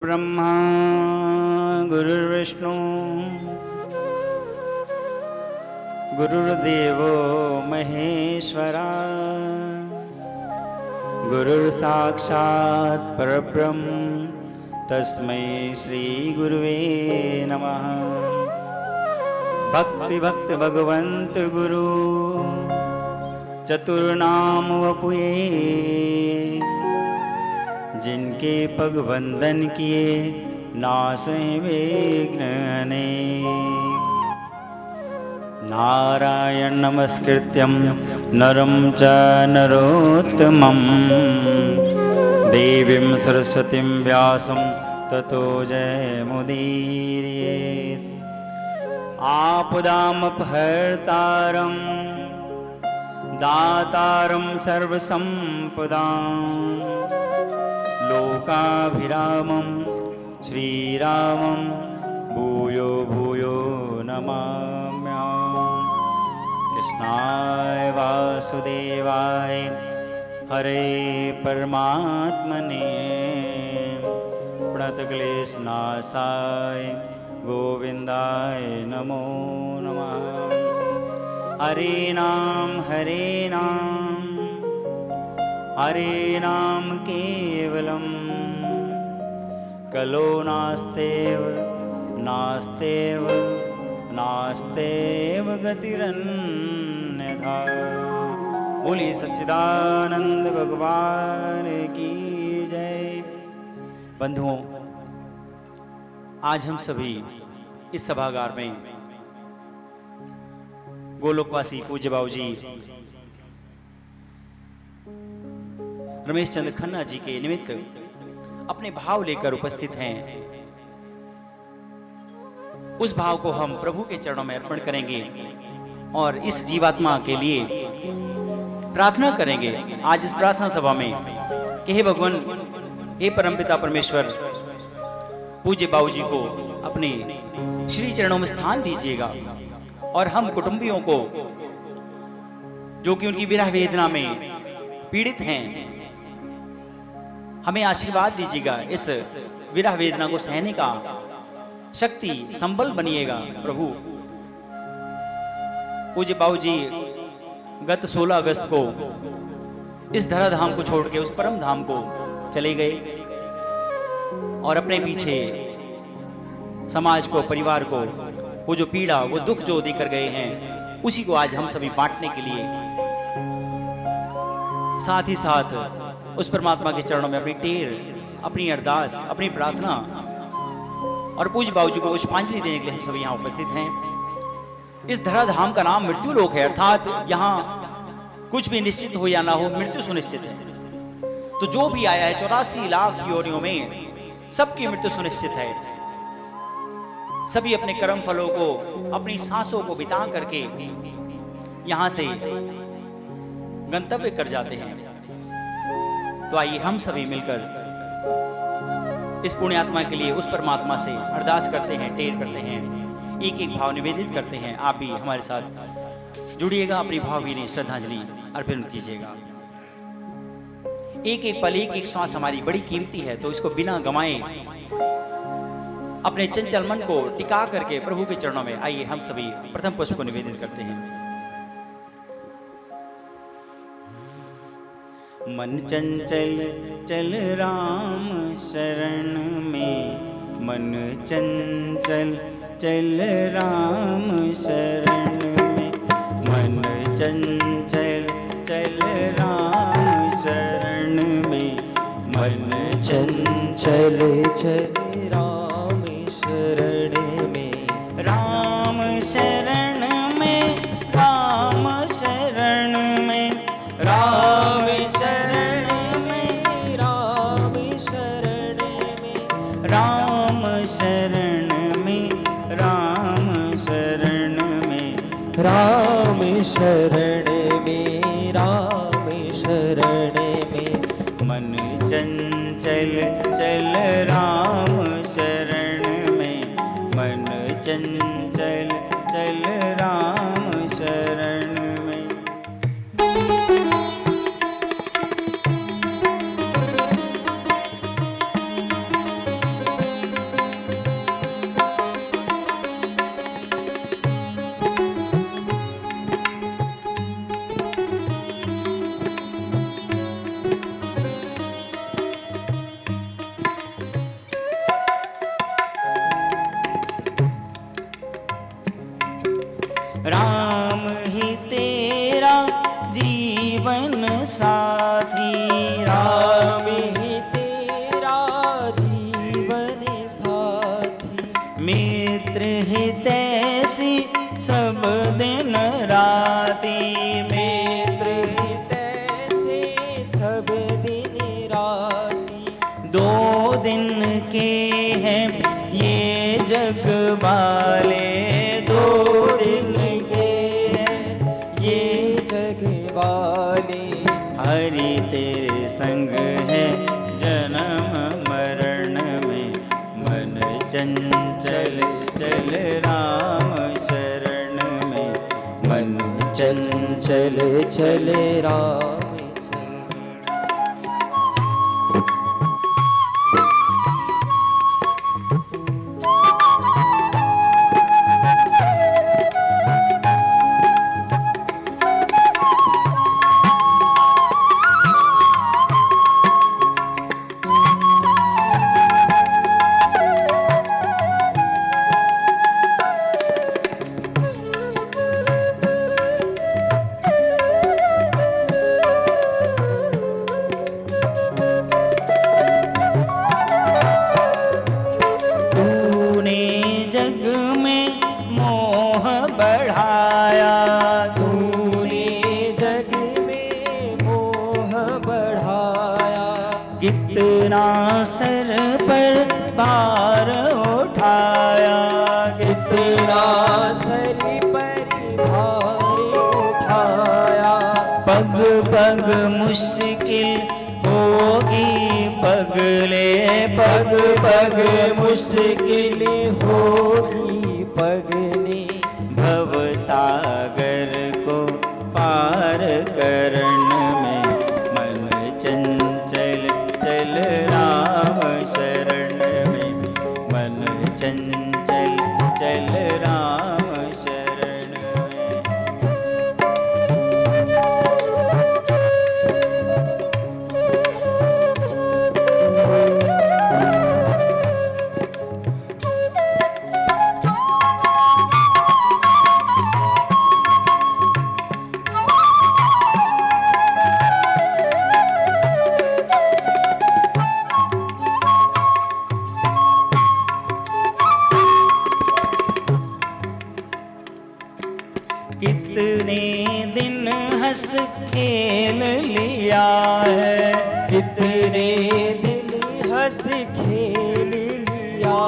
ब्रह्मा गुरुर्विष्णु गुरुर्देवो महेश्वरा गुरुर्साक्षात् परब्रह्म तस्मै श्री गुरुवे नमः। भक्ति भक्त भगवंत गुरु चतुर्नाम वपुए, जिनके पग वंदन किए नाशे विघ्न अनेक। नारायण नमस्कृत्यं नरं च नरोत्तमं देवीं सरस्वतीं व्यासं ततो जयमुदीरयेत्। आपदामपहर्तारं दातारं सर्वसम्पदां लोकाभिरामं श्रीरामं भूयो भूयो नमाम्यहम्। कृष्णाय वासुदेवाय हरे परमात्मने प्रणतक्लेशनाशाय गोविंदाय नमो नमः। हरे नाम हरे नाम केवलम कलो नास्तेव नास्तेव नास्तेव गतिरन्यथा। बोलिए सच्चिदानंद भगवान की जय। बंधुओं, आज हम सभी इस सभागार में गोलोकवासी पूज्य बाबूजी रमेश चंद्र खन्ना जी के निमित्त अपने भाव लेकर उपस्थित हैं। उस भाव को हम प्रभु के चरणों में अर्पण करेंगे और इस जीवात्मा के लिए प्रार्थना करेंगे आज इस प्रार्थना सभा में कि हे भगवान, हे परमपिता परमेश्वर, पूज्य बाबूजी को अपने श्री चरणों में स्थान दीजिएगा और हम कुटुंबियों को जो कि उनकी विरह वेदना में पीड़ित हैं, हमें आशीर्वाद दीजिएगा। इस विरह वेदना को सहने का शक्ति संबल बनिएगा प्रभु। पूज्य बाबूजी गत 16 अगस्त को इस धराधाम को छोड़ के उस परम धाम को चले गए और अपने पीछे समाज को, परिवार को वो जो पीड़ा, वो दुख जो देकर गए हैं, उसी को आज हम सभी बांटने के लिए, साथ ही साथ उस परमात्मा के चरणों में अपनी टेर, अपनी अरदास, अपनी प्रार्थना और पूज्य बाबूजी को पुष्पांजलि देने के लिए हम सभी यहाँ उपस्थित हैं। इस धराधाम का नाम मृत्यु लोक है, अर्थात यहाँ कुछ भी निश्चित हो या ना हो, मृत्यु सुनिश्चित है। तो जो भी आया है 84 लाख योनियों में, सबकी मृत्यु सुनिश्चित है। सभी अपने कर्म फलों को, अपनी सांसों को बिता करके यहां से गंतव्य कर जाते हैं। तो आइए हम सभी मिलकर इस पुण्यात्मा के लिए उस परमात्मा से अरदास करते हैं, टेर करते हैं, एक एक भाव निवेदित करते हैं। आप भी हमारे साथ जुड़िएगा, अपनी भावभीनी श्रद्धांजलि अर्पण कीजिएगा। एक एक पल, एक एक श्वास हमारी बड़ी कीमती है, तो इसको बिना गंवाए अपने चंचल मन को टिका करके प्रभु के चरणों में आइए हम सभी प्रथम पुष्प को निवेदित करते हैं। मन चंचल चल राम शरण में, मन चंचल चल राम शरण में, मन चंचल चल राम शरण में, मन चंचल चल राम शरण में, राम शरण में, राम शरण में, राम शरण में, राम शरण में, राम शरण में, राम शरण में, राम शरण में, राम शरण में, मन चंचल चल राम शरण में, मन चंचल चल राम शरण में। राम ही तेरा जीवन साथी, राम ही तेरा जीवन साथी। मित्र ही तैसी सब दिन राती, मित्र ही तैसे सब दिन राती। दो दिन के हैं ये जग वाले, दो दिन के हैं ये जग वाले। हरि तेरे संग है जन्म मरण में, मन चंचल चल राम शरण में, मन चंचल चल राम। कितना सर पर भार उठाया, कितना सर पर भार उठाया। पग पग मुश्किल होगी पगले, पग पग मुश्किल होगी पगले। भव सागर को पार करण में, मन चंचल चल राम शरण में, मन चंचल चल राम शरण में। कितने दिन हंस खेल लिया है, कितने दिन हंस खेल लिया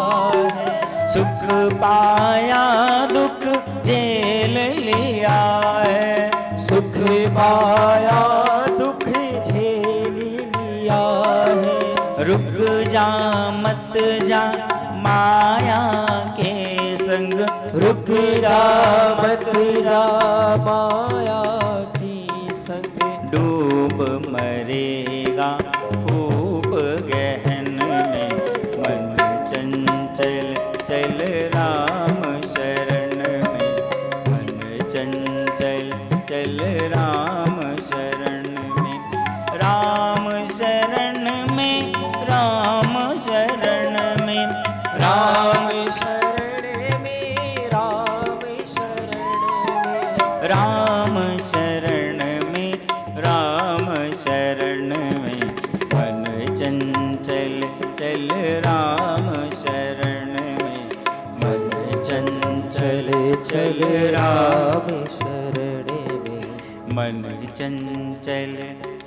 है। सुख पाया दुख झेल लिया है, सुख पाया दुख झेल लिया है। रुक जा मत जा माया के संग, रुक जा मत जा माया की संग। डूब मरेगा खूब गहन में, मन चंचल चल राम शरण में, मन चंचल चल राम शरण में। राम शरण में, राम शरण में, राम शरण में, राम शरण में। राम शरण में, राम शरण में, मन चंचल चल राम शरण में, मन चंचल चल राम शरण में। मन चंचल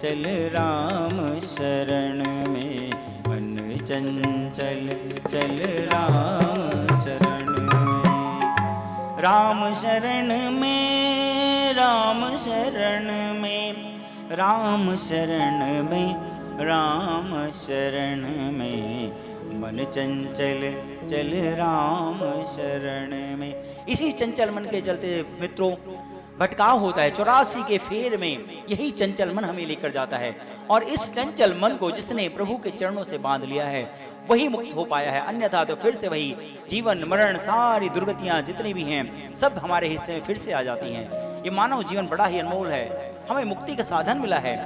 चल राम शरण में, मन चंचल चल राम शरण में। राम शरण में, राम शरण में, राम शरण में, राम शरण में, मन चंचल चल राम शरण में। इसी चंचल मन के चलते मित्रों भटकाव होता है 84 के फेर में। यही चंचल मन हमें लेकर जाता है, और इस चंचल मन को जिसने प्रभु के चरणों से बांध लिया है वही मुक्त हो पाया है। अन्यथा तो फिर से वही जीवन मरण सारी दुर्गतियां जितनी भी हैं सब हमारे हिस्से में फिर से आ जाती हैं। ये मानव जीवन बड़ा ही अनमोल है, हमें मुक्ति का साधन मिला है।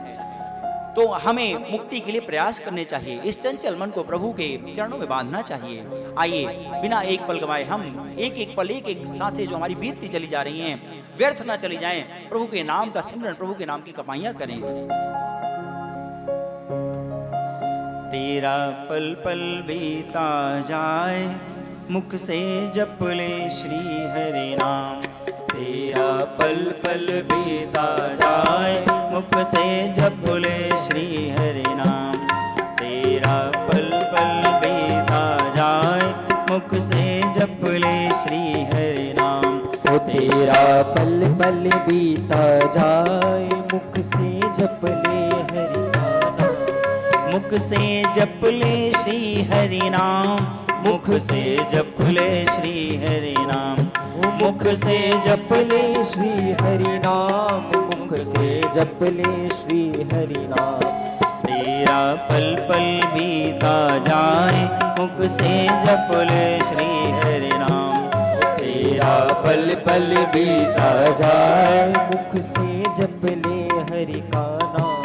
तो हमें मुक्ति के लिए प्रयास करने चाहिए। इस चंचल मन को प्रभु के चरणों में बांधना चाहिए। आइए बिना एक पल गवाए हम एक एक पल, एक एक सांसें जो हमारी बीतती चली जा रही हैं, व्यर्थ ना चली जाएं, प्रभु के नाम का सिमरन, प्रभु के नाम की कमाइयां करें। तेरा पल पल बीता जाए, मुख से जप ले श्री हरि नाम। तेरा पल पल बीता जाए, मुख से जप ले श्री हरि नाम। तेरा पल पल बीता जाए, मुख से जप ले श्री हरि नाम। तेरा पल पल बीता जाए, मुख से जप ले हरि नाम। मुख से जप ले श्री हरि नाम, मुख से जप ले श्री हरि नाम। मुख से जप ले श्री हरि नाम, मुख से जप ले श्री हरि नाम। तेरा पल पल बीता जाए, मुख से जप ले श्री हरि नाम। तेरा पल पल बीता जाए, मुख से जप ले हरि का नाम।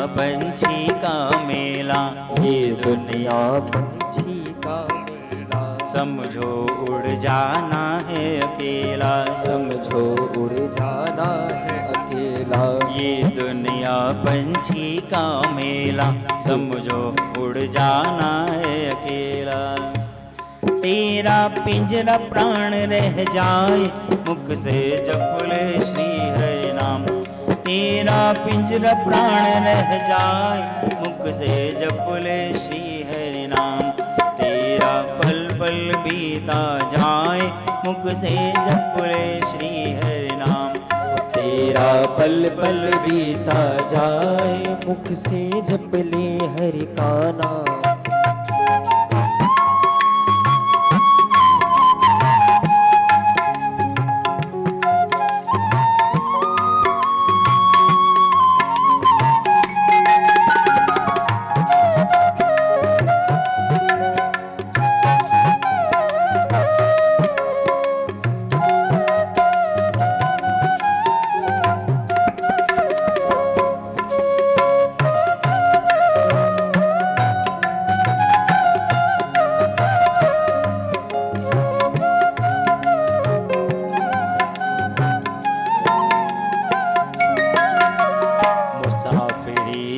पंछी का मेला, ये दुनिया पंछी का मेला। समझो उड़ जाना है अकेला, समझो उड़ जाना है अकेला। ये दुनिया पंछी का मेला, समझो उड़ जाना है अकेला। तेरा पिंजरा प्राण रह जाए, मुख से जप ले श्री हरि नाम। तेरा पिंजरा प्राण रह जाए, मुख से जप ले श्री हरि नाम। तेरा पल पल बीता जाए, मुख से जप ले श्री हरि नाम। तेरा पल पल बीता जाए, मुख से जप ले हरि का नाम।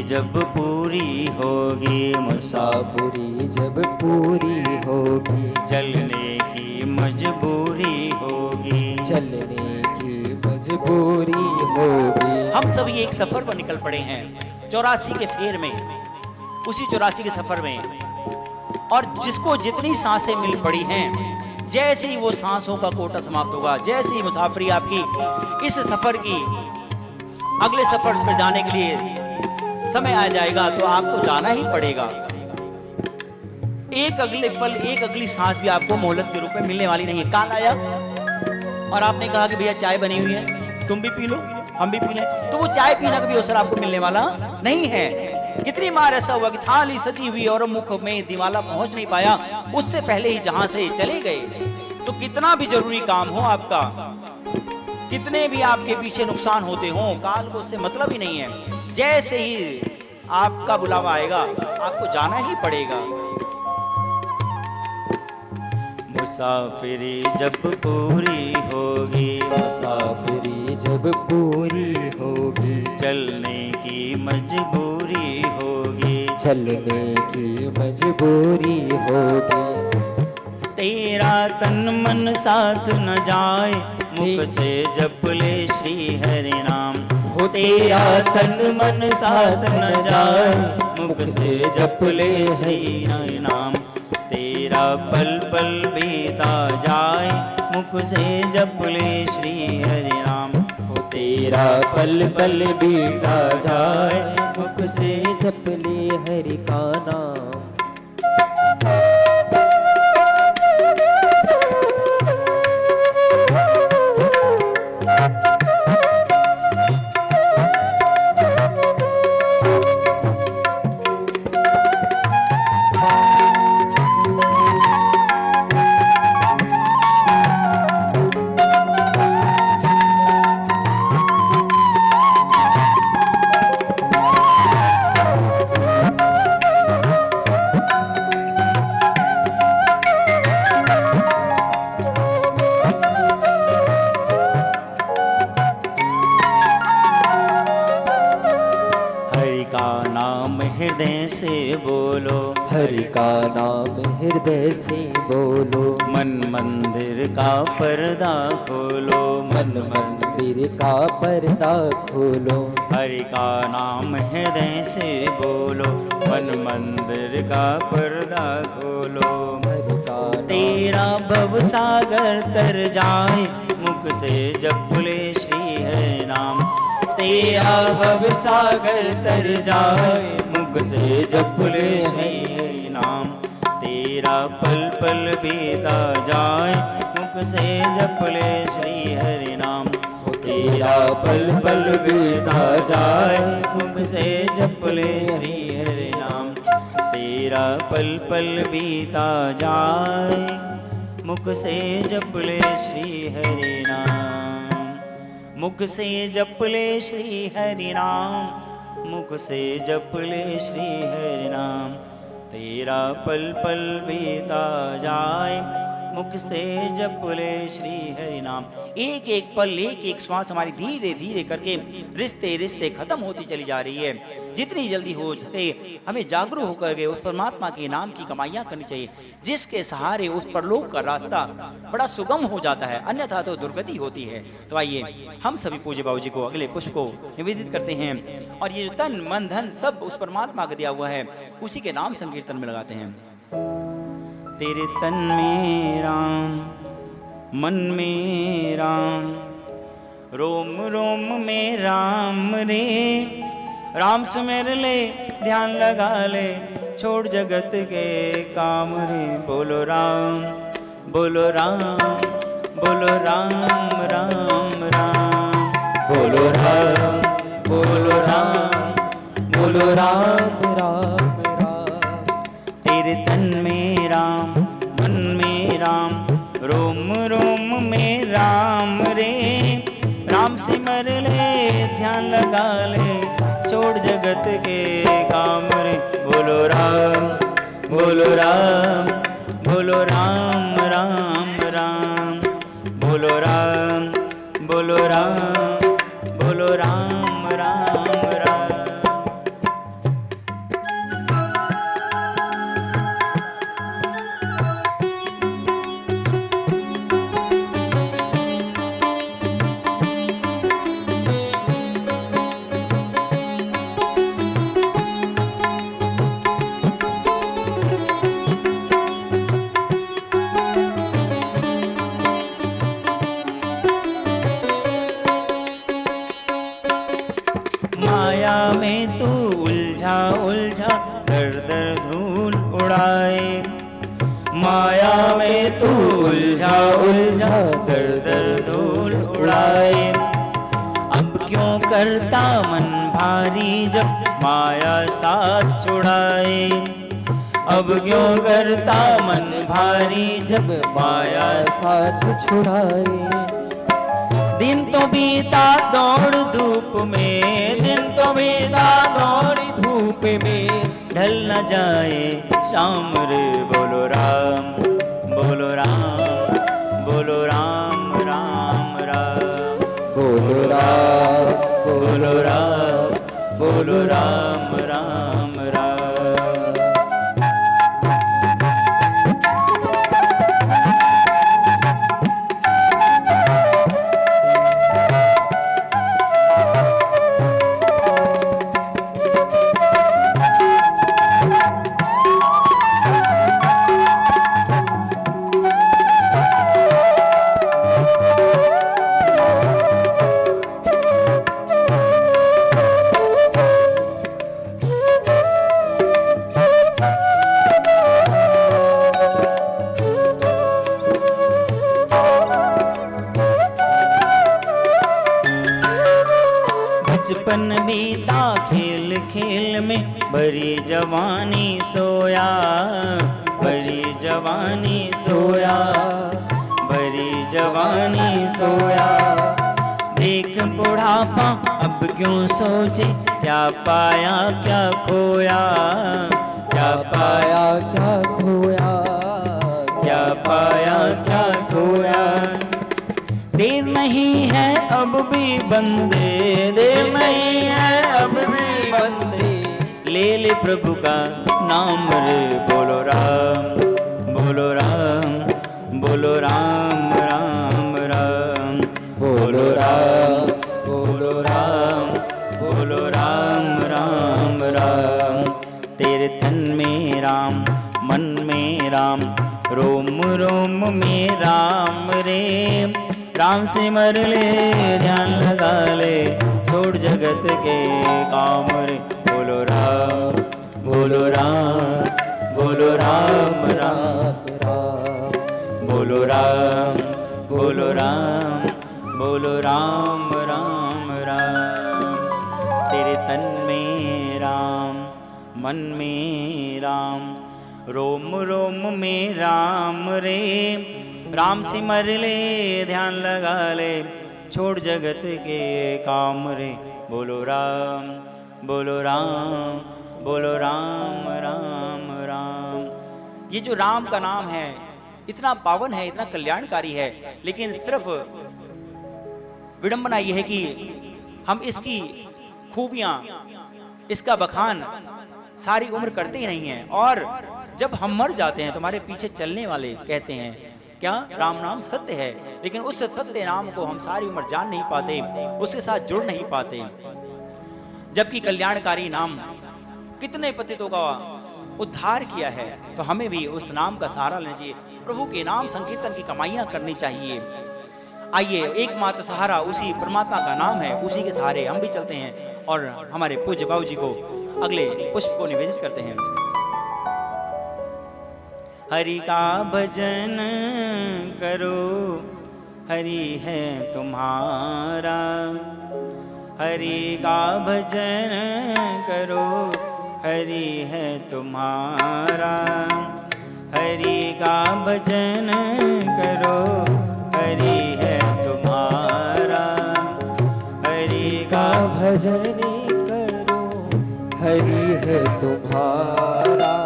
जब पूरी होगी, मुसाफिरी जब पूरी होगी। चलने की मजबूरी होगी, चलने की मजबूरी होगी। हम सभी एक सफर पर निकल पड़े हैं 84 के फेर में, उसी 84 के सफर में। और जिसको जितनी सांसें मिल पड़ी हैं, जैसे ही वो सांसों का कोटा समाप्त होगा, जैसे ही मुसाफिरी आपकी इस सफर की अगले सफर पर जाने के लिए समय आ जाएगा, तो आपको जाना ही पड़ेगा। एक अगले पल, एक अगली सांस भी आपको मोहलत के रूप में मिलने वाली नहीं है। काल आया और आपने कहा कि भैया चाय बनी हुई है, तुम भी पी लो, हम भी पी लें, तो वो चाय पीना कभी अवसर आपको मिलने वाला नहीं है। कितनी बार ऐसा हुआ कि थाली सजी हुई और मुख में दिवाला पहुंच नहीं पाया, उससे पहले ही जहां से चले गए। तो कितना भी जरूरी काम हो आपका, कितने भी आपके पीछे नुकसान होते हो, काल को उससे मतलब ही नहीं है। जैसे ही आपका बुलावा आएगा, आपको जाना ही पड़ेगा। मुसाफिरी जब पूरी होगी, मुसाफिरी जब पूरी होगी। चलने की मजबूरी होगी, चलने की मजबूरी होगी। तेरा तन मन साथ न जाए, मुख से जप ले श्री हरि नाम। हो तेरा तन मन साथ न जाए, मुख से जप ले श्री हरि नाम। तेरा पल पल बीता जाए, मुख से जप ले श्री हरि नाम। तेरा पल पल बीता जाए, मुख से जप ले हरि का नाम। हरि का नाम हृदय से बोलो, हरि का नाम हृदय से बोलो, मन मंदिर का पर्दा खोलो, मन मंदिर का पर्दा खोलो। हरि का नाम हृदय से बोलो, मन मंदिर का पर्दा खोलो। हरि का नाम तेरा भव सागर तर जाए, मुख से जप ले श्री हरि नाम। तेरा भव सागर तर जाए, मुख से जप ले श्री हरि नाम। तेरा पल पल बीता जाए, मुख से जप ले श्री हरि नाम। तेरा पल पल बीता जाए, मुख से जप ले श्री हरि नाम। तेरा पल पल बीता जाए, मुख से जप ले श्री हरि नाम। मुख से जप ले श्री हरि नाम, मुख से जप ले श्री हरि नाम। तेरा पल पल बीता जाए, मुख से जप ले श्री हरि नाम। एक एक पल, एक एक श्वास हमारी धीरे धीरे करके रिश्ते रिश्ते खत्म होती चली जा रही है। जितनी जल्दी हो सके हमें जागरूक होकर के उस परमात्मा के नाम की कमाइयाँ करनी चाहिए, जिसके सहारे उस परलोक का रास्ता बड़ा सुगम हो जाता है, अन्यथा तो दुर्गति होती है। तो आइए हम सभी पूज्य बाबू जी को अगले पुष्प को निवेदित करते हैं, और ये जो तन मन धन सब उस परमात्मा का दिया हुआ है, उसी के नाम संकीर्तन में लगाते हैं। तेरे तन में राम, मन में राम, रोम रोम में राम रे। राम सुमेर ले, ध्यान लगा ले, छोड़ जगत के काम रे। बोलो राम, बोलो राम, बोलो राम राम राम। बोलो राम, बोलो राम, बोलो राम राम राम। तेरे तन में राम, मन में राम, रोम रोम में राम रे। राम सिमर ले, ध्यान लगा ले, छोड़ जगत के काम रे। बोलो राम, बोलो राम, बोलो राम राम राम। बोलो राम, बोलो राम, बोलो राम राम राम। माया में तू उलझा उलझा, दर दर धूल उड़ाए। माया में तू उलझा उलझा, दर दर धूल उड़ाए। अब क्यों करता मन भारी, जब माया साथ छुड़ाए। अब क्यों करता मन भारी, जब माया साथ छुड़ाए। दिन तो बीता दौड़ धूप में, दिन तो बीता दौड़ धूप में, ढल न जाए शाम रे। बोलो राम, बोलो राम, बोलो राम राम राम। बोलो राम, बोलो राम, बोलो राम राम राम। बचपन बीता खेल खेल में, भरी जवानी सोया, भरी जवानी सोया, भरी जवानी सोया। देख बुढ़ापा अब क्यों सोचे, क्या पाया क्या खोया, क्या पाया क्या खोया, क्या पाया क्या खोया। देर नहीं है अब भी बंदे, देर नहीं है अब भी बंदे, ले ले प्रभु का नाम रे। बोलो राम, बोलो राम, बोलो राम राम राम, बोलो राम, बोलो राम, बोलो राम राम राम। तेरे तन में राम, मन में राम, रोम रोम में राम रे। राम से मर ले, ध्यान लगा ले, छोड़ जगत के काम रे। बोलो राम, बोलो राम, बोलो राम राम राम, बोलो राम, बोलो राम, बोलो राम राम राम। तेरे तन में राम, मन में राम, रोम रोम में राम रे। राम से मर ले, ध्यान लगा ले, छोड़ जगत के काम रे। बोलो राम, बोलो राम, बोलो राम राम राम। ये जो राम का नाम है इतना पावन है, इतना कल्याणकारी है, लेकिन सिर्फ विडंबना यह है कि हम इसकी खूबियां, इसका बखान सारी उम्र करते ही नहीं हैं। और जब हम मर जाते हैं तो हमारे पीछे चलने वाले कहते हैं क्या राम नाम सत्य है, लेकिन उस सत्य नाम को हम सारी उम्र जान नहीं पाते, उसके साथ जुड़ नहीं पाते। जबकि कल्याणकारी नाम कितने पतितों का उद्धार किया है, तो हमें भी उस नाम का सहारा लेना चाहिए। प्रभु के नाम संकीर्तन की कमाइयां करनी चाहिए। आइए, एकमात्र सहारा उसी परमात्मा का नाम है, उसी के सहारे हम भी चलते हैं और हमारे पूज्य बाबू जी को अगले पुष्प को निवेदित करते हैं। हरि का भजन करो, हरि है तुम्हारा, हरि का भजन करो, हरि है तुम्हारा, हरि का भजन करो, हरि है तुम्हारा, हरि का भजन करो, हरि है तुम्हारा।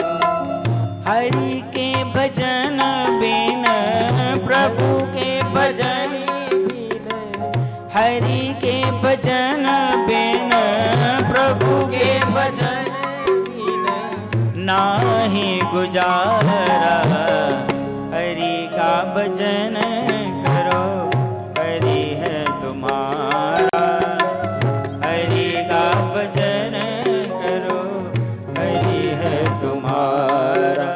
हरि के भजन बिन प्रभु के भजन बिन, हरि के भजन बिन प्रभु के भजन बिन नाही गुजारा। हरि का भजन करो, हरि है तुम्हारा, हरि का भजन करो, हरि है तुम्हारा।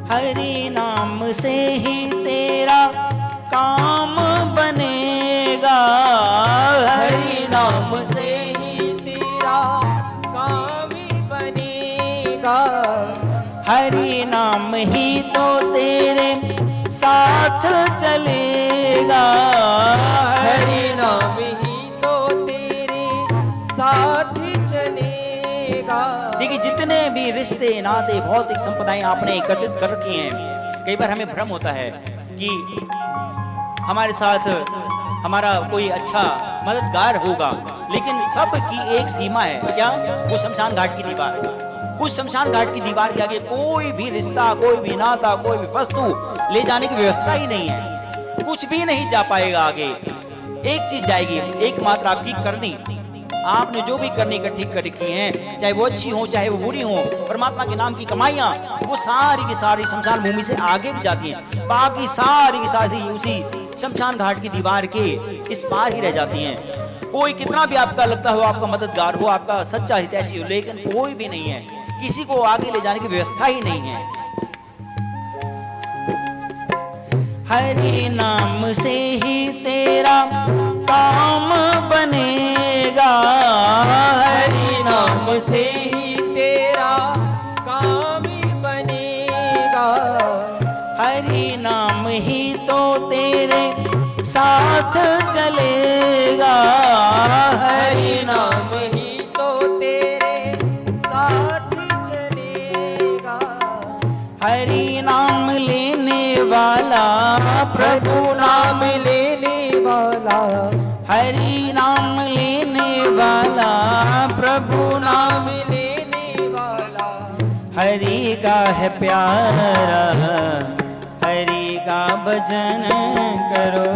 हरि नाम से ही तेरा काम बनेगा, हरि नाम से ही तेरा काम बनेगा। हरि नाम ही तो तेरे साथ चलेगा, हरि नाम ही तो तेरे साथ चलेगा। देखिए, जितने भी रिश्ते नाते भौतिक संपदाएं आपने एकत्रित कर रखी हैं, कई बार हमें भ्रम होता है कि हमारे साथ हमारा कोई अच्छा मददगार होगा, लेकिन सब की एक सीमा है। क्या? वो शमशान घाट की दीवार। उस शमशान घाट की दीवार के आगे कोई भी रिश्ता, कोई भी नाता, कोई भी वस्तु ले जाने की व्यवस्था ही नहीं है। कुछ भी नहीं जा पाएगा आगे। एक चीज जाएगी, एकमात्र आपकी करनी। आपने जो भी करनी इकट्ठी कर रखी हैं, चाहे वो अच्छी हो चाहे वो बुरी हो, परमात्मा के नाम की कमाइयां, वो सारी की सारी शमशान भूमि से आगे भी जाती हैं। बाकी सारी की सारी उसी शमशान घाट की दीवार के इस पार ही रह जाती हैं। कोई कितना भी आपका लगता हो, आपका मददगार हो, आपका सच्चा हितैषी हो, लेकिन कोई भी नहीं है, किसी को आगे ले जाने की व्यवस्था ही नहीं है। हरि नाम से ही तेरा काम बनेगा, हरि नाम से ही तेरा काम बनेगा, हरि नाम ही तो तेरे साथ चलेगा, हरि नाम ही तो तेरे साथ चलेगा, हरि नाम लेने वाला प्रभु नाम लेने वाला, हरि नाम लेने वाला प्रभु नाम लेने वाला, हरि का है प्यारा, हरि का भजन करो,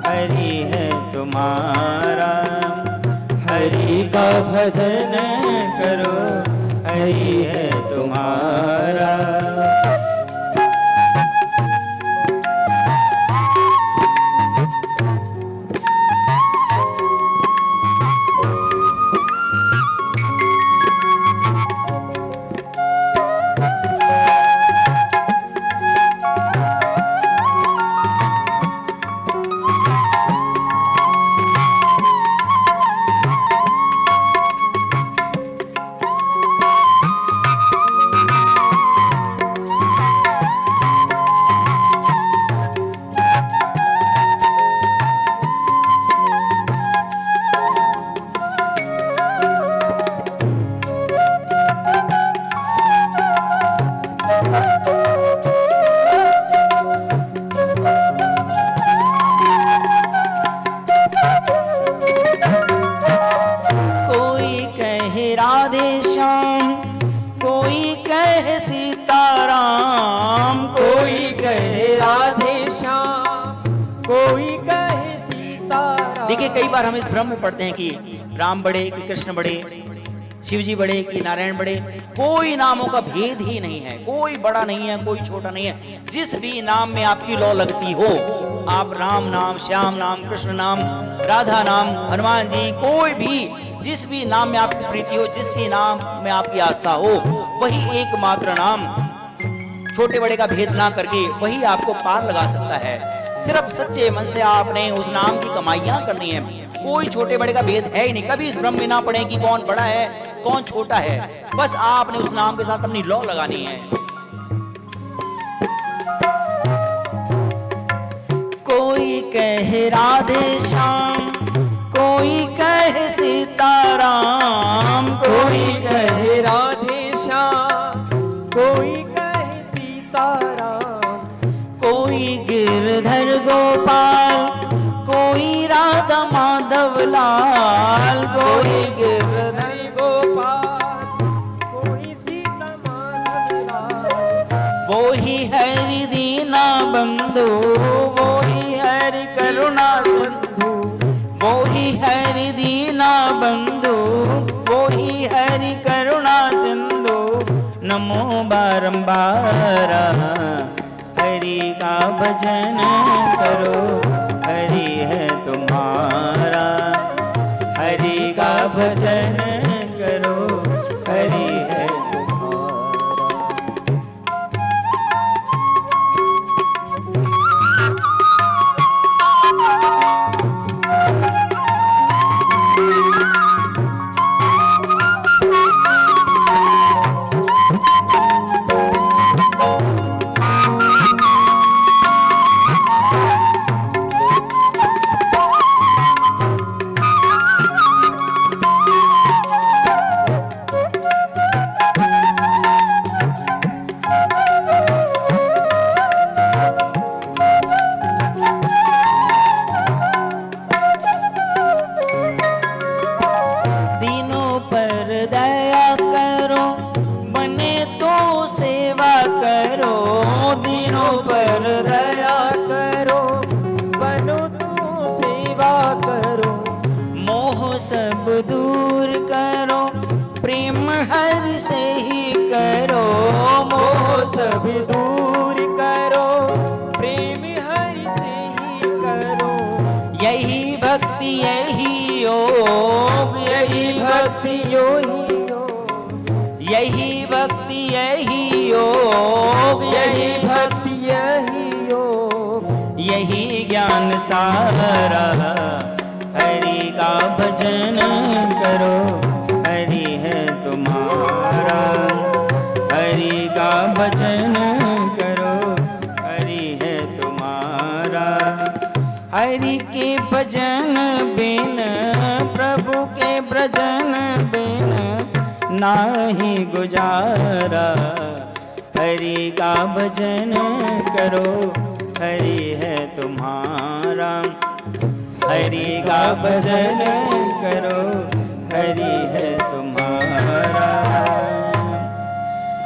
हरि है तुम्हारा, हरि का भजन करो, हरि है तुम्हारा। राधे श्याम, कोई कहे सीताराम, कोई कहे राधे श्याम, कोई कहे सीताराम। देखिए कई बार हम इस भ्रम में पड़ते हैं कि राम बड़े कि कृष्ण बड़े, शिव जी बड़े कि नारायण बड़े। कोई नामों का भेद ही नहीं है, कोई बड़ा नहीं है, कोई छोटा नहीं है। जिस भी नाम में आपकी लौ लगती हो, आप राम नाम, श्याम नाम, कृष्ण नाम, राधा नाम, हनुमान जी, कोई भी जिस भी नाम में आपकी प्रीति हो, जिसके नाम में आपकी आस्था हो, वही एकमात्र नाम, छोटे बड़े का भेद ना करके वही आपको पार लगा सकता है। सिर्फ सच्चे मन से आपने उस नाम की कमाइयां करनी है। कोई छोटे बड़े का भेद है ही नहीं। कभी इस भ्रम में ना पड़े कि कौन बड़ा है कौन छोटा है। बस आपने उस नाम के साथ अपनी लौ लगानी है। कोई कहे राधे श्याम, कोई कहे सीताराम, कोई कहे राधे श्याम, कोई कहे सीताराम, कोई गिरधर गोपाल, कोई राधा माधव लाल, कोई गिरधर गोपाल, कोई सीता माधव लाल। वो ही हरि दीना बंधु, वो ही हरि करुणा सिंधु, वो ही हरि दीना बंधु, वो ही हरि करुणा सिंधु। नमो बारंबार हरि का भजन करो, हरि है तुम्हारा। हरि का भजन करो, हरि है तुम्हारा। सब दूर करो, प्रेम हर से ही करो। मोह सब दूर करो, प्रेम हर से ही करो। यही यही भक्ति यही योग, यही भक्ति यही योग, यही भक्ति यही योग, यही भक्ति यही योग, यही ज्ञान सारा। हरि का भजन करो, हरि है तुम्हारा। हरि का भजन करो, हरि है तुम्हारा। हरि के भजन बिन, प्रभु के भजन बिन नाही गुजारा। हरि का भजन करो, हरि है तुम्हारा। हरि का भजन करो, हरि है तुम्हारा।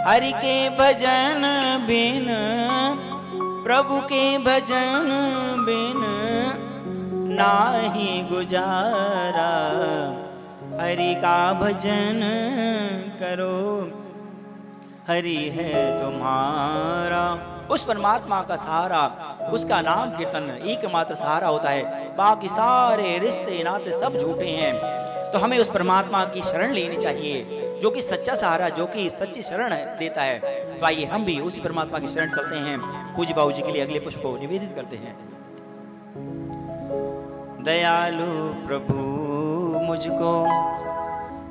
हरि के भजन बिन, प्रभु के भजन बिन नाही गुजारा। हरि का भजन करो, हरि है तुम्हारा। उस परमात्मा का सहारा, उसका नाम कीर्तन एकमात्र सहारा होता है। बाकी सारे रिश्ते नाते सब झूठे हैं। तो हमें उस परमात्मा की शरण लेनी चाहिए, जो कि सच्चा सहारा, जो कि सच्ची शरण देता है। तो आइए हम भी उसी परमात्मा की शरण चलते हैं। पूज्य बाबू जी के लिए अगले पुष्प को निवेदित करते हैं। दयालु प्रभु मुझको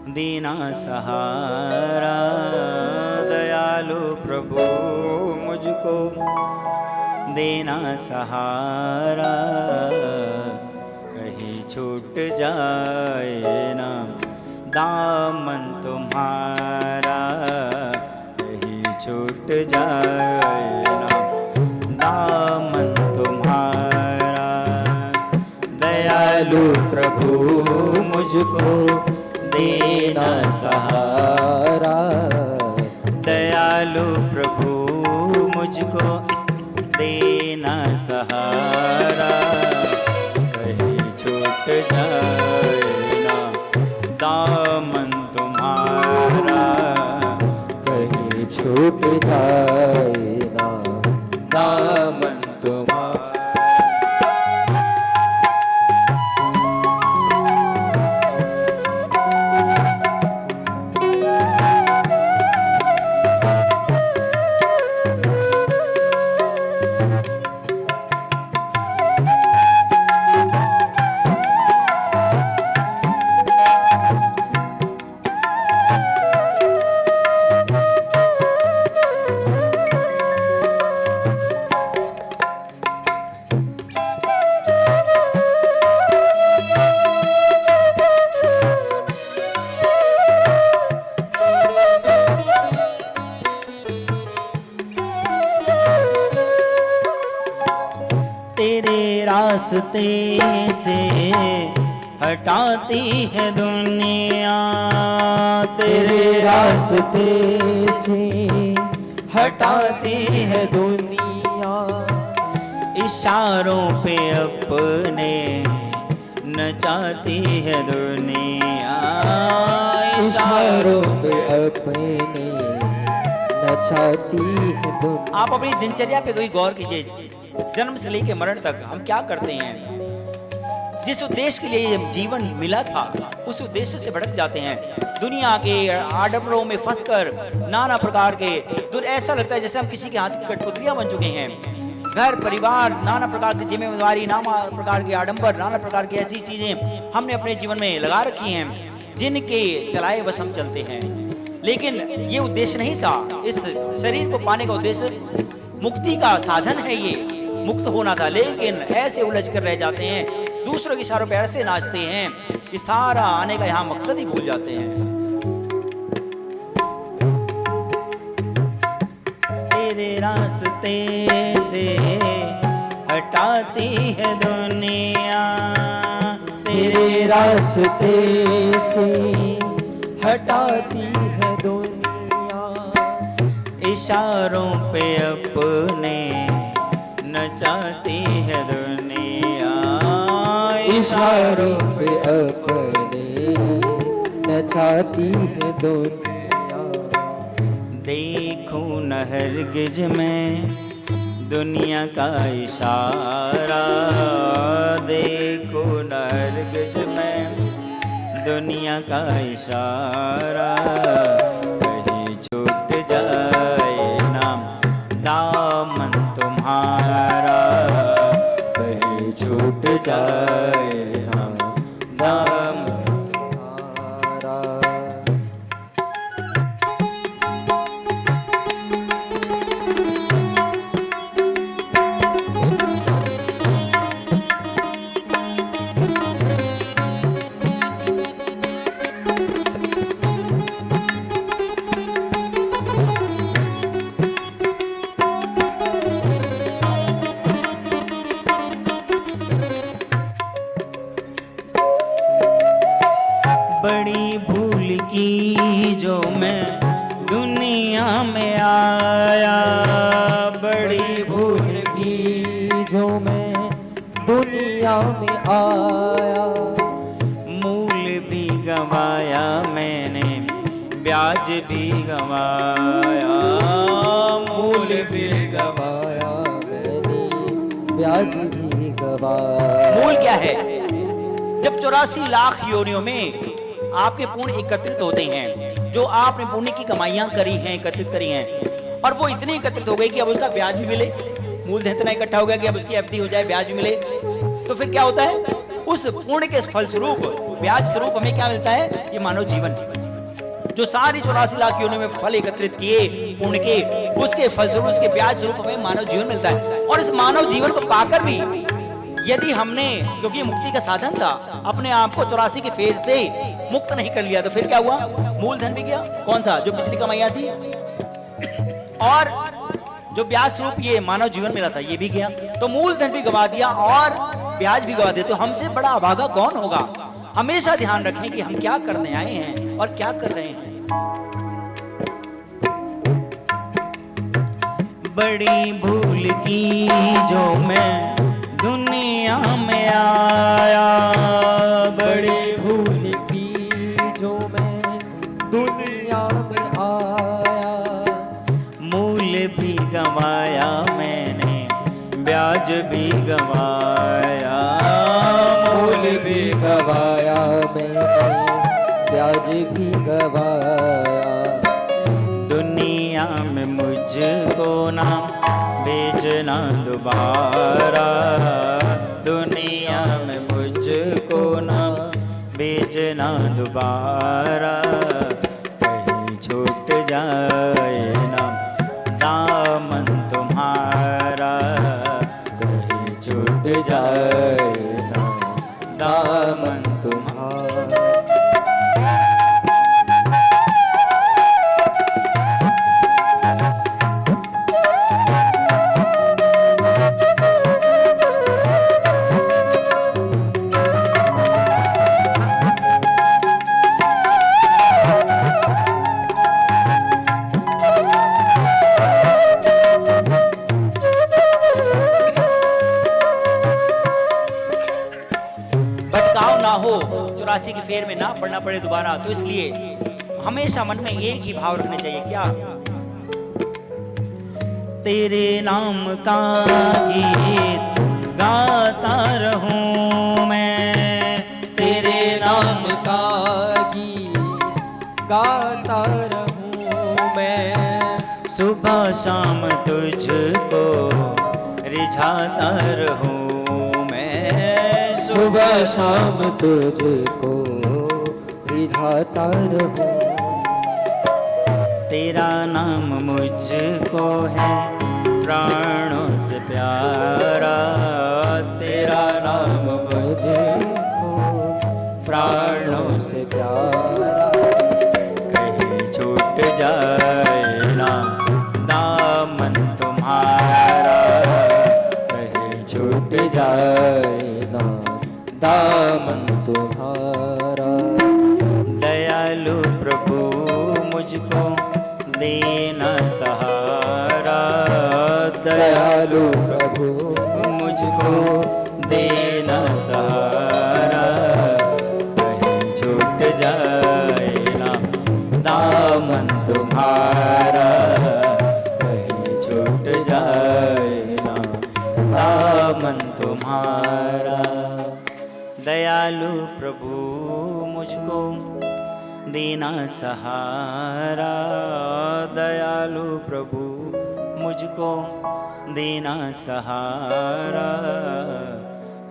दीना सहारा। दयालु प्रभु मुझको देना सहारा। कहीं छूट जाए ना दामन तुम्हारा। कहीं छूट जाए ना दामन तुम्हारा। दयालु प्रभु मुझको देना सहारा। दयालु प्रभु मुझको देना सहारा। कहीं छूट जाए ना दामन तुम्हारा। कहीं छूट जाए ना दामन तुम्हारा। तेरे रास्ते से हटाती है दुनिया। तेरे रास्ते से हटाती है दुनिया। इशारों पे अपने नचाती है दुनिया। इशारों पे अपने नचाती है दुनिया। आप अपनी दिनचर्या पे कोई गौर कीजिए। जन्म से लेकर मरण तक हम क्या करते हैं? जिस उद्देश्य के लिए ये जीवन मिला था, उस उद्देश्य से भटक जाते हैं। दुनिया के आडंबरों में फंसकर नाना प्रकार के ऐसा लगता है जैसे हम किसी के हाथ की कठपुतलियां बन चुके हैं। घर परिवार, नाना प्रकार की जिम्मेदारी, नाना प्रकार के आडंबर, नाना प्रकार की ऐसी चीजें हमने अपने जीवन में लगा रखी हैं, जिनके चलाए बस हम चलते हैं। लेकिन ये उद्देश्य नहीं था। इस शरीर को पाने का उद्देश्य मुक्ति का साधन है, ये मुक्त होना था। लेकिन ऐसे उलझ कर रह जाते हैं, दूसरों के इशारों पर ऐसे नाचते हैं कि सारा आने का यहाँ मकसद ही भूल जाते हैं। तेरे रास्ते से हटाती है दुनिया। तेरे रास्ते से हटाती है दुनिया। इशारों पे अपने नचाती है दुनिया। इशारों पे अपने नचाती है दुनिया। देखूं न हरगिज में दुनिया का इशारा देखो नरगिस में, दुनिया का इशारा कहीं छूट जाए ना दामन तुम्हारा, कहीं छूट जाए ना दामन तुम्हारा। बड़ी भूल की जो मैं दुनिया में आया, बड़ी भूल की जो मैं दुनिया में आया, मूल भी गंवाया मैंने ब्याज भी गंवाया, मूल भी गवाया मैंने ब्याज भी गवाया। मूल क्या है? जब 84 लाख योनियों में आपके पुण्य एकत्रित होते हैं, जो आपने पुण्य की कमाइयां करी हैं, एकत्रित करी हैं, और वो इतनी एकत्रित हो गई कि अब उसका ब्याज भी मिले, मूलधन इतना इकट्ठा हो गया कि अब उसकी एफडी हो जाए, ब्याज भी मिले, तो फिर क्या होता है? उस पुण्य के फल स्वरूप, ब्याज स्वरूप हमें क्या मिलता है? ये मानव जीवन। जो सारी 84 लाख योनियों में फल एकत्रित किए पुण्य के, उसके फल स्वरूप, उसके ब्याज स्वरूप हमें मानव जीवन मिलता है। और इस मानव जीवन को पाकर भी यदि हमने, क्योंकि ये मुक्ति का साधन था, अपने आप को 84 के फेर से मुक्त नहीं कर लिया, तो फिर क्या हुआ? मूलधन भी गया। कौन सा? जो पिछली कमाइयां थी, और जो ब्याज स्वरूप ये मानव जीवन मिला था, ये भी गया। तो मूलधन भी गवा दिया और ब्याज भी गवा दिया। तो हमसे बड़ा अभागा कौन होगा? हमेशा ध्यान रखें कि हम क्या करने आए हैं और क्या कर रहे हैं। बड़ी भूल की जो मैं दुनिया में आया, बड़ी भूल की जो मैं दुनिया में आया, मूल भी गंवाया मैंने ब्याज भी गंवाया, मूल भी गवाया मैंने ब्याज भी गवाया। दुनिया में मुझको ना बेचना दोबारा, दुनिया में मुझको ना बेचना दोबारा, कहीं छूट जाए ना दामन तुम्हारा, कहीं छूट जाए ना दामन तुम्हारा। हो 84 की फेर में ना पढ़ना पड़े दोबारा, तो इसलिए हमेशा मन में एक ही भाव रखने चाहिए। क्या? तेरे नाम का गीत गाता रहूं मैं, तेरे नाम का गीत गाता रहूं मैं, सुबह शाम तुझको रिझाता रहूं मैं, सुबह शाम तुझको रिझाता रहूं। तेरा नाम मुझको है प्राणों से प्यारा, तेरा नाम मुझको प्राणों से प्यारा, कहीं छूट जाए ना दामन तुम्हारा, कहीं छूट जाए ना दामन तुम्हारा। दयालु प्रभु मुझको देना सहारा, दयालु प्रभु मुझको देना सहारा, कहीं छूट जाए ना दामन तुम्हारा, कहीं छूट जाए दयालु प्रभु मुझको देना सहारा, दयालु प्रभु मुझको देना सहारा,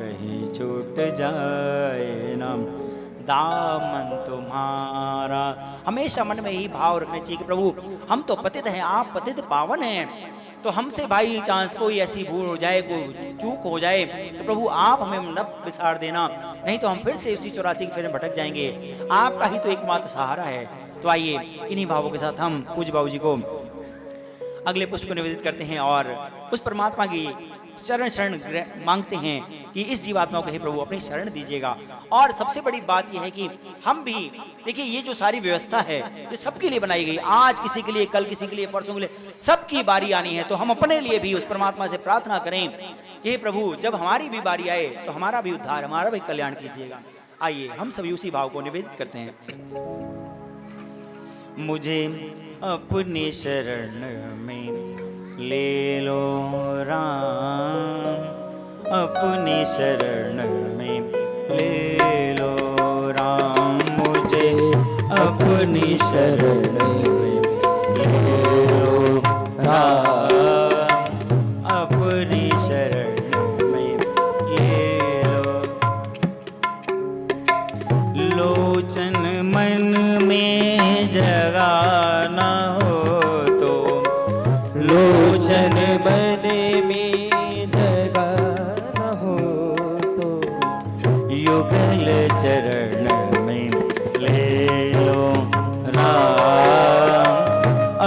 कहीं छूट जाए ना दामन तुम्हारा। हमेशा मन में यही भाव रखना चाहिए कि प्रभु हम तो पतित हैं, आप पतित पावन हैं, तो हमसे बाई चांस कोई ऐसी भूल हो जाए, कोई चूक हो जाए, तो प्रभु आप हमें न बिसार देना, नहीं तो हम फिर से उसी 84 की फेरे में भटक जाएंगे। आपका ही तो एकमात्र सहारा है। तो आइए इन्हीं भावों के साथ हम पूज्य बाबू जी को अगले पुष्प को निवेदित करते हैं और उस परमात्मा की शरण मांगते हैं कि इस जीवात्मा को हे प्रभु अपनी शरण दीजिएगा। और सबसे बड़ी बात यह है कि हम भी देखिए, ये जो सारी व्यवस्था है ये सबके लिए बनाई गई, आज किसी के लिए, कल किसी के लिए, परसों के लिए, सबकी बारी आनी है। तो हम अपने लिए भी उस परमात्मा से प्रार्थना करें कि हे प्रभु जब हमारी भी बारी आए तो हमारा भी उद्धार, हमारा भी कल्याण कीजिएगा। आइए हम सभी उसी भाव को निवेदित करते हैं। मुझे अपनी शरण में ले लो राम, अपनी शरण में ले लो राम, मुझे अपनी शरण में ले लो राम, अपनी शरण में ले लो। लोचन मन में जगा न हो तो, लोचन मन में जगा न हो तो, युगल चरण में ले लो राम,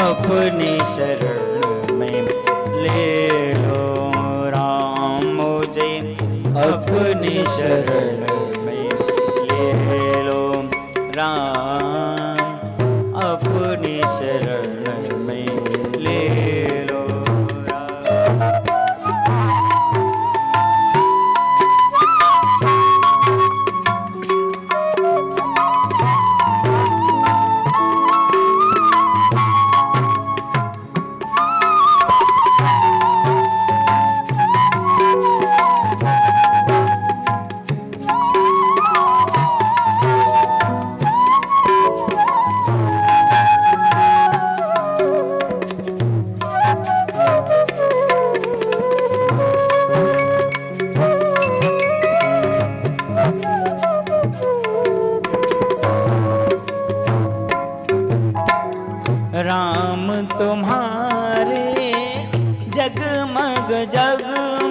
अपनी शरण में ले लो राम, मुझे अपनी शरण में ले लो राम, अपनी शरण में ले लो राम। राम तुम्हारे जगमग जग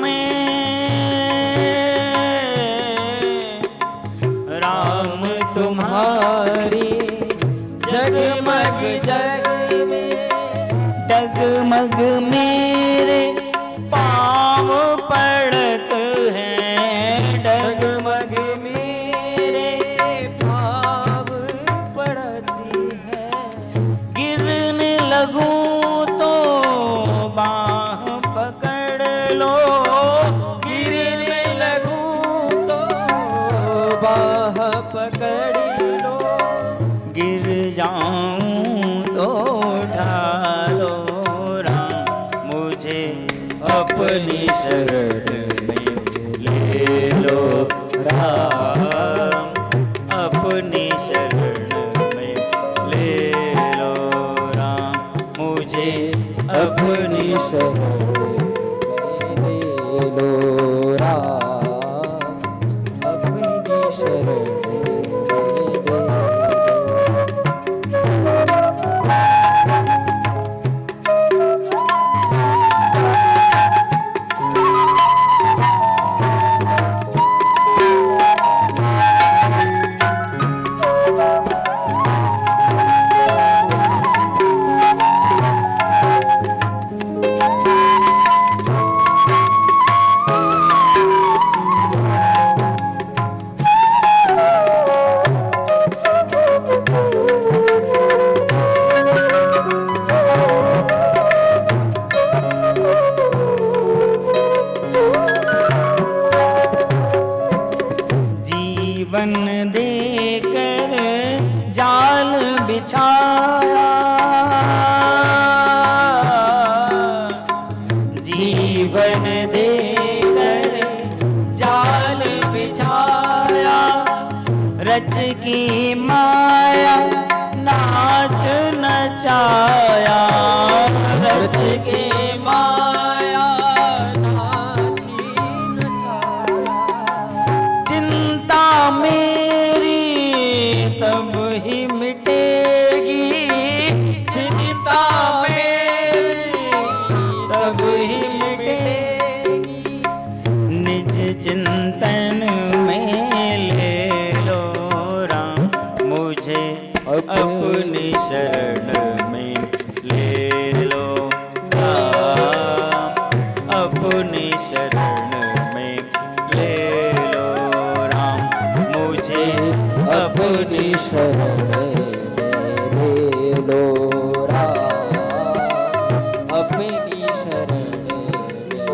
में, राम तुम्हारे जगमग जग में, डगमग मेरे पाँव पड़त हैं, डगमग मेरे पाँव पड़ती है, गिरने लगूं तो बाह पकड़ लो, गिरने लगूं तो बाह पकड़ लो, गिर जाऊं तो उठा लो राम, मुझे अपनी शरण में ले लो राम, अपनी शरण में ले लो राम, मुझे अपनी शरण में ले लो राम, अपनी शरण में ले लो। जीवन देकर जाल बिछाया, जीवन देकर जाल बिछाया, रच की माया नाच नचाया, रच की माया नाची नचाया। चिंता मेरी तब ही मिटेगी, चिंता मेरी तब ही मिटेगी। निज चिंतन में ले लो राम मुझे, अपनी शरण में ले लो राम, अपनी शरण में ले लो राम मुझे, अपनी शरण में ले लो राम, अपनी शरण में ले लो।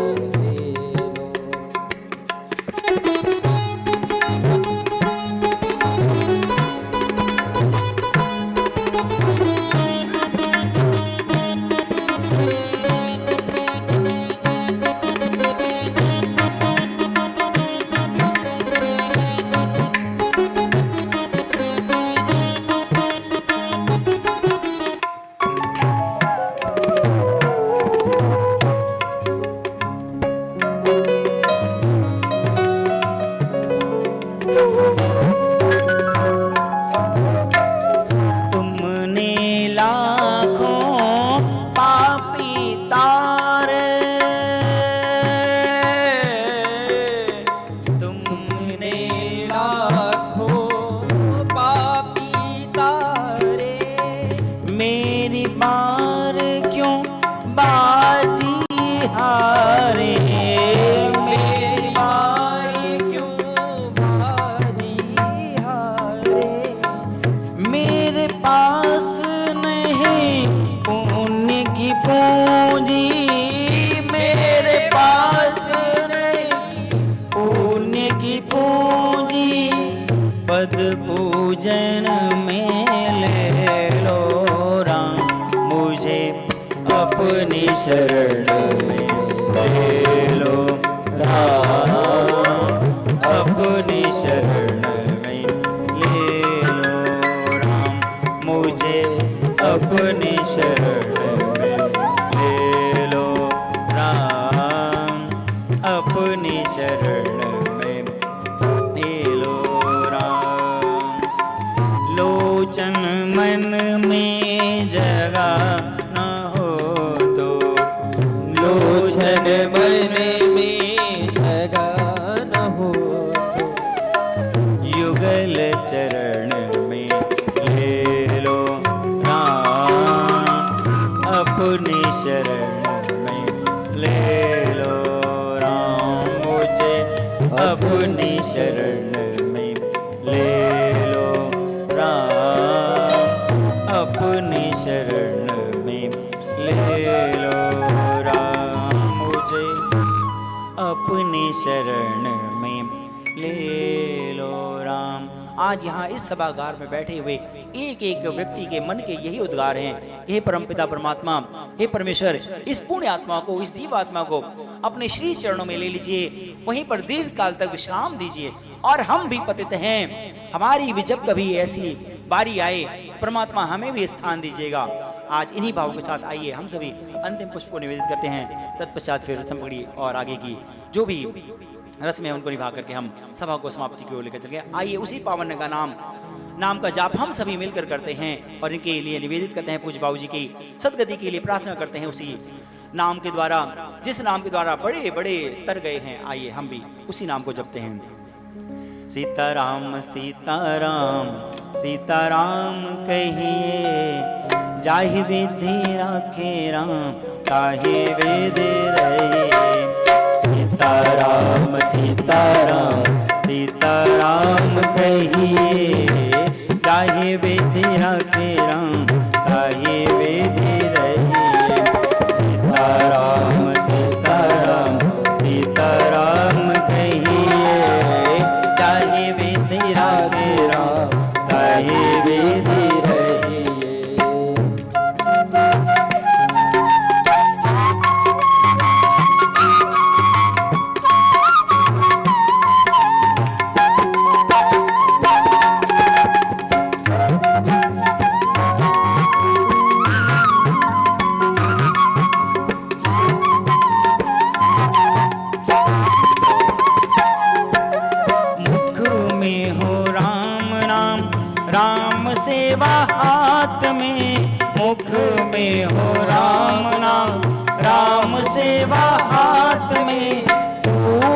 तुमने लाखों पापी तारे, तुमने लाखों पापी तारे, मेरी बार क्यों बाजी हारे, मेरी बार क्यों बाजी हारे। मेरे पास नहीं पुण्य की पूंजी, मेरे पास नहीं पुण्य की पूंजी। पद पूजन में ले लो राम मुझे, अपनी शरण में ले लो राम, अपनी शरण में ले लो राम मुझे, अपनी शरण में ले लो राम, अपनी शरण में ले लो राम। लोचन मन में जगा न हो तो, लोचन मन में जगा न हो तो, युगल चरण में ले लो राम, अपनी शरण में ले लो राम मुझे, अपनी शरण में ले लो राम, अपनी शरण में ले लो राम मुझे, अपनी शरण में ले लो राम। आज यहाँ इस सभागार में बैठे हुए एक एक व्यक्ति के मन के यही उद्गार हैं, हे परमपिता परमात्मा, हे परमेश्वर, इस पुण्य आत्मा को, इस जीव आत्मा को अपने श्री चरणों में ले लीजिए, वहीं पर दीर्घ काल तक विश्राम दीजिए। और हम भी पतित हैं, हमारी भी जब कभी ऐसी बारी आए परमात्मा हमें भी स्थान दीजिएगा। आज इन्हीं भावों के साथ आइए हम सभी अंतिम पुष्प को निवेदित करते हैं, तत्पश्चात फिर रस्म पकड़ी और आगे की जो भी रस्म है उनको निभा करके हम सभा को समाप्ति की ओर लेकर चले। आइए उसी पावन का नाम का जाप हम सभी मिलकर करते हैं और इनके लिए निवेदित करते हैं, पूज्य बाबू जी की सदगति के लिए प्रार्थना करते हैं उसी नाम के द्वारा, जिस नाम के द्वारा बड़े बड़े तर गए हैं। आइए हम भी उसी नाम को जपते हैं। सीताराम सीताराम सीताराम कहिए, जाहि विधि राखे राम ताहि वेद रहे। सीताराम सीताराम सीताराम कहिए, जाहि विधि राखे राम ताहि वेद रहे। सीताराम सीताराम सीताराम कहिए, जाहि विधि राखे राम ताहि वेद रहे। राम सेवा हाथ में, मुख में हो राम नाम। राम सेवा हाथ में, तू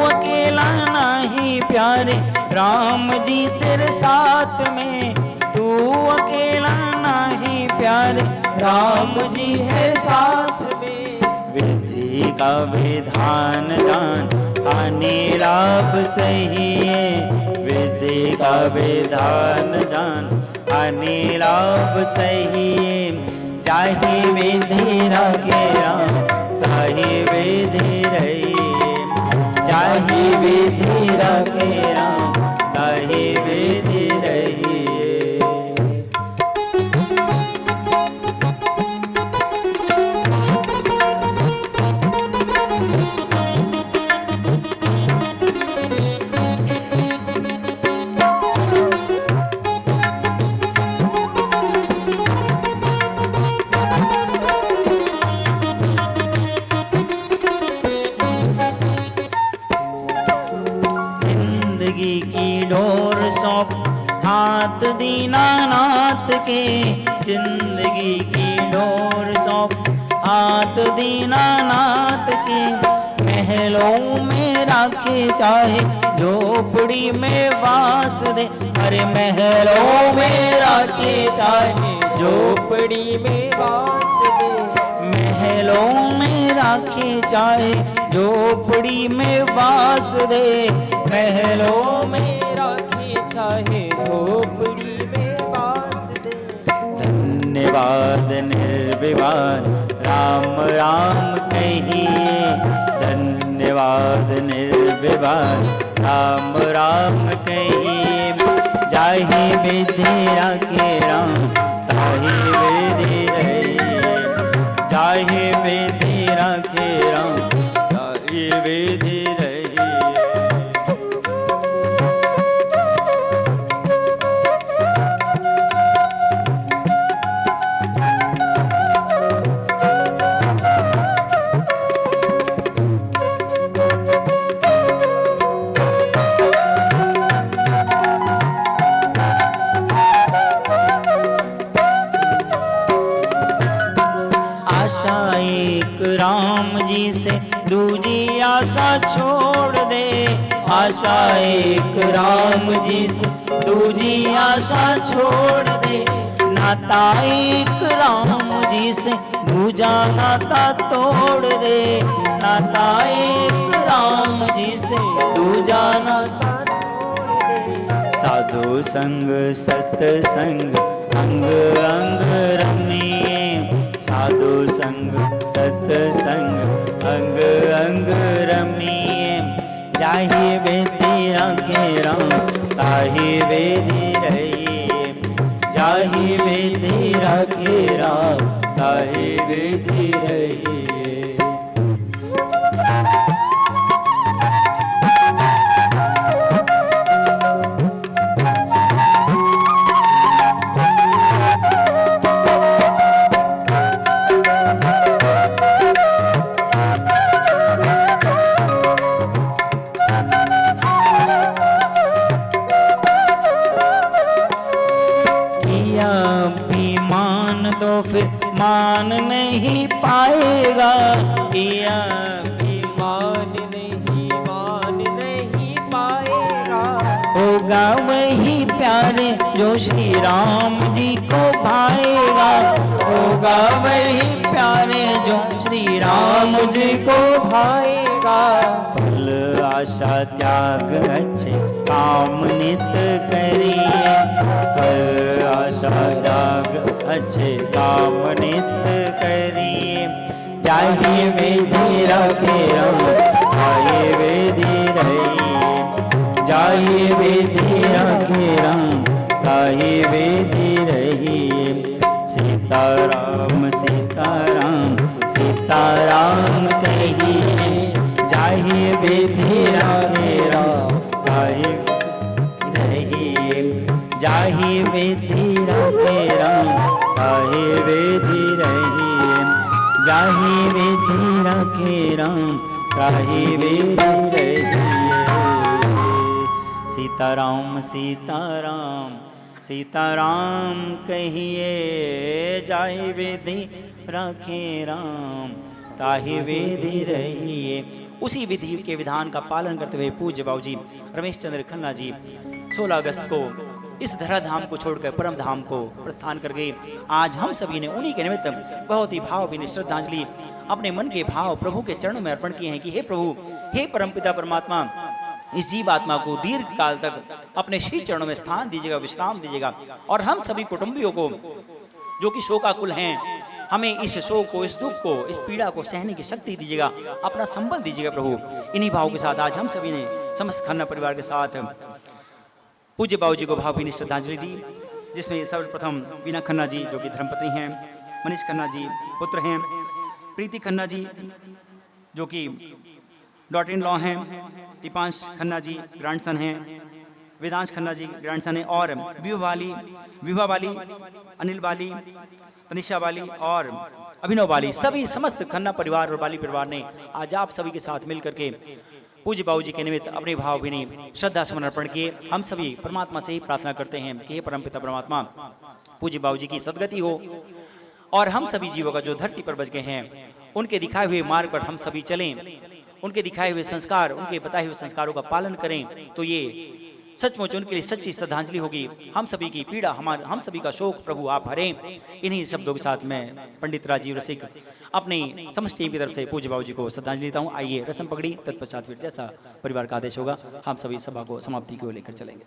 अकेला नहीं प्यारे, राम जी तेरे साथ में। तू अकेला नहीं प्यारे, राम जी है साथ में। विधि का विधान जान, हानि लाभ सही है। विधि का विधान जान, हानि लाभ सही है। जाहि विधि रखे राम, ताहि विधि रही। जाहि विधि रखे राम, ताहि विधि रही। हाथ दीनानाथ के, जिंदगी की डोर सौंप हाथ दीनानाथ के। महलों में राखे चाहे, झोपड़ी में वास दे। अरे महलों में राखे चाहे, झोपड़ी में वास दे। महलों में राखे चाहे, झोपड़ी में वास दे। महलों में चाहे झोपड़ी में वास दे। धन्यवाद निर्विवाद राम राम कहिए। धन्यवाद निर्विवाद राम राम कहिए। जाहि विधि रखे राम, ताहि विधि रहिए। जाहि विधि रखे राम, ताहि विधि रहिए। राम जी से दूजी आशा छोड़ दे। आशा एक राम जी से दूजी आशा छोड़ दे। नाता एक राम जी से दूजा नाता तोड़ दे। नाता एक राम जी से दूजा नाता तोड़ दे। साधु संग सत्संग अंग अंग रमिए। साधु संग सत्संग अंग अंग रमिए। जाहि विधि रखे राम, ताहि विधि रहिए। जाहि विधि रखे राम, ताहि विधि रहिए। मान नहीं पाएगा। किया भी मान नहीं पाएगा। होगा वही प्यारे जो श्री राम जी को भाएगा। होगा वही प्यारे जो श्री राम जी को भाएगा। फल आशा त्याग अच्छे काम नित करिए। फल आशा त्याग अच्छे काम नित करिए। जाहि विधि रखे राम, ताहि विधि रहिए। जाहि विधि रखे राम, ताहि विधि रहिए। सीताराम सीताराम सीताराम कहिए। जाहि विधि रखे राम, ताहि रहिए। जाहि विधि रखे राम, ताहि विधि रहिए। जाहि विधि रखे राम, ताहि विधि रहिए। सीताराम सीताराम सीताराम कहिए जाहि विधि राखे राम ताहि विधि रहिए। उसी विधि के विधान का पालन करते हुए पूज्य बाबूजी रमेश चंद्र खन्ना जी 16 अगस्त को इस धराधाम को छोड़कर परम धाम को प्रस्थान कर गए। आज हम सभी ने उन्हीं के निमित्त बहुत ही भावभीनी श्रद्धांजलि अपने मन के भाव प्रभु के चरणों में अर्पण किए हैं कि हे प्रभु, हे परमपिता परमात्मा, इस जीव आत्मा को दीर्घ काल तक अपने श्री चरणों में स्थान दीजिएगा, विश्राम दीजिएगा। और हम सभी कुटुंबियों को जो कि शोकाकुल हैं, हमें इस शोक को, इस दुख को, इस पीड़ा को सहने की शक्ति दीजिएगा, अपना संबल दीजिएगा प्रभु। इन्हीं भाव के साथ आज हम सभी ने समस्त खन्ना परिवार के साथ पूज्य बाबूजी को भावभीनी श्रद्धांजलि दी, जिसमें सर्वप्रथम वीना खन्ना जी जो कि धर्मपत्नी हैं, मनीष खन्ना जी पुत्र हैं, प्रीति खन्ना जी जो कि डॉटर इन लॉ हैं, दीपांश खन्ना जी ग्रैंडसन हैं, वेदांश खन्ना जी ग्रैंडसन हैं, और विभा वाली, अनिल वाली, तनिषा वाली और अभिनव वाली, सभी समस्त खन्ना परिवार और वाली परिवार ने आज आप सभी के साथ मिलकर के पूज्य बाबूजी के निमित्त अपने भावभीनी श्रद्धा सुमन अर्पण किए। हम सभी परमात्मा से ही प्रार्थना करते हैं कि हे परमपिता परमात्मा, पूज्य बाबूजी की सदगति हो और हम सभी जीवों का जो धरती पर बच गए हैं उनके दिखाए हुए मार्ग पर हम सभी चलें, उनके दिखाए हुए संस्कार, उनके बताए हुए संस्कारों का पालन करें, तो ये सचमुच उनके लिए सच्ची श्रद्धांजलि होगी। हम सभी की पीड़ा, हम सभी का शोक प्रभु आप हरें। इन्हीं शब्दों के साथ मैं पंडित राजीव रसिक अपनी समस्त टीम की तरफ से पूज्य बाबूजी को श्रद्धांजलि देता हूँ। आइए रस्म पकड़ी, तत्पश्चात फिर जैसा परिवार का आदेश होगा हम सभी सभा को समाप्ति की ओर लेकर चलेंगे।